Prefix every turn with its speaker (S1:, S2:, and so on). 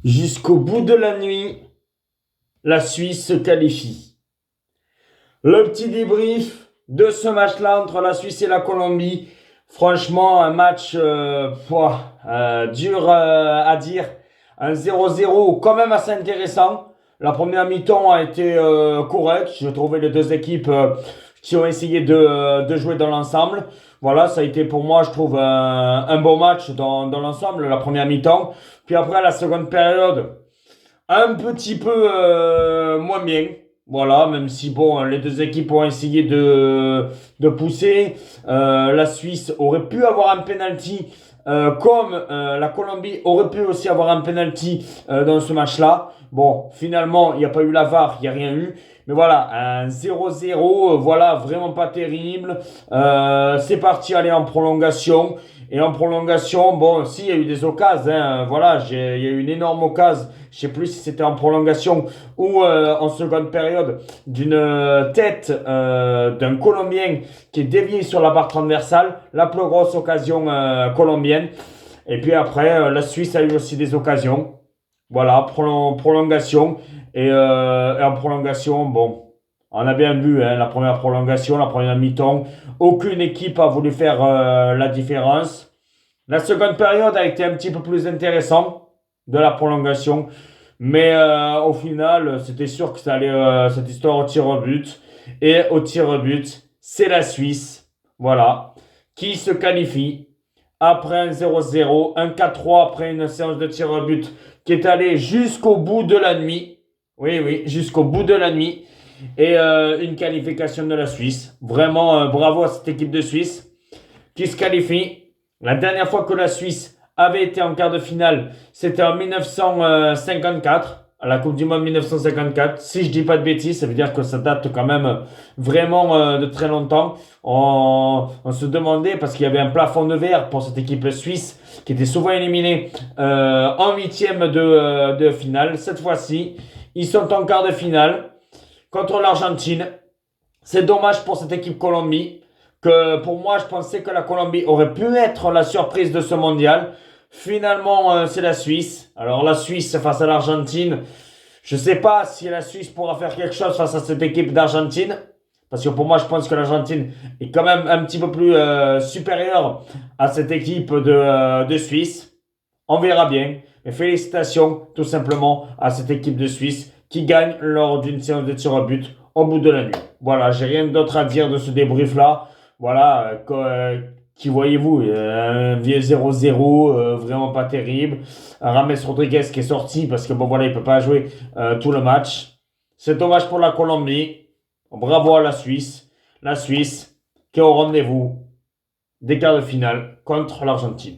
S1: Jusqu'au bout de la nuit, la Suisse se qualifie. Le petit débrief de ce match-là entre la Suisse et la Colombie. Franchement, un match dur à dire. Un 0-0 quand même assez intéressant. La première mi-temps a été correcte. J'ai trouvé les deux équipes qui ont essayé de jouer dans l'ensemble. Voilà, ça a été pour moi, je trouve, un bon match dans l'ensemble, la première mi-temps. Puis après, la seconde période, un petit peu moins bien. Voilà, même si bon, les deux équipes ont essayé de pousser. La Suisse aurait pu avoir un penalty, comme la Colombie aurait pu aussi avoir un penalty dans ce match-là. Bon, finalement, il n'y a pas eu la VAR, il n'y a rien eu. Mais voilà, un 0-0, voilà, vraiment pas terrible. C'est parti aller en prolongation. Et en prolongation, bon, si, il y a eu des occasions, hein, voilà, il y a eu une énorme occasion, je sais plus si c'était en prolongation ou en seconde période, d'une tête d'un Colombien qui est dévié sur la barre transversale, la plus grosse occasion colombienne. Et puis après, la Suisse a eu aussi des occasions. Voilà, prolongation. Et en prolongation, bon, on a bien vu hein, la première prolongation, la première mi-temps. Aucune équipe a voulu faire la différence. La seconde période a été un petit peu plus intéressante de la prolongation. Mais au final, c'était sûr que ça allait cette histoire au tir au but. Et au tir au but, c'est la Suisse, voilà, qui se qualifie après un 0-0, un 4-3 après une séance de tir au but qui est allée jusqu'au bout de la nuit. Oui, oui, jusqu'au bout de la nuit. Et une qualification de la Suisse. Vraiment, bravo à cette équipe de Suisse qui se qualifie. La dernière fois que la Suisse avait été en quart de finale, c'était en 1954, à la Coupe du Monde 1954. Si je dis pas de bêtises, ça veut dire que ça date quand même vraiment de très longtemps. On se demandait, parce qu'il y avait un plafond de verre pour cette équipe suisse, qui était souvent éliminée en huitième de finale. Cette fois-ci, ils sont en quart de finale contre l'Argentine. C'est dommage pour cette équipe Colombie, que pour moi, je pensais que la Colombie aurait pu être la surprise de ce mondial. Finalement, c'est la Suisse. Alors la Suisse face à l'Argentine, je ne sais pas si la Suisse pourra faire quelque chose face à cette équipe d'Argentine. Parce que pour moi, je pense que l'Argentine est quand même un petit peu plus supérieure à cette équipe de Suisse. On verra bien. Mais félicitations tout simplement à cette équipe de Suisse qui gagne lors d'une séance de tir au but au bout de la nuit. Voilà, j'ai rien d'autre à dire de ce débrief-là. Voilà, qui voyez-vous, un vieux 0-0, vraiment pas terrible. Rames Rodriguez qui est sorti parce que bon voilà, il peut pas jouer tout le match. C'est dommage pour la Colombie. Bravo à la Suisse. La Suisse qui est au rendez-vous des quarts de finale contre l'Argentine.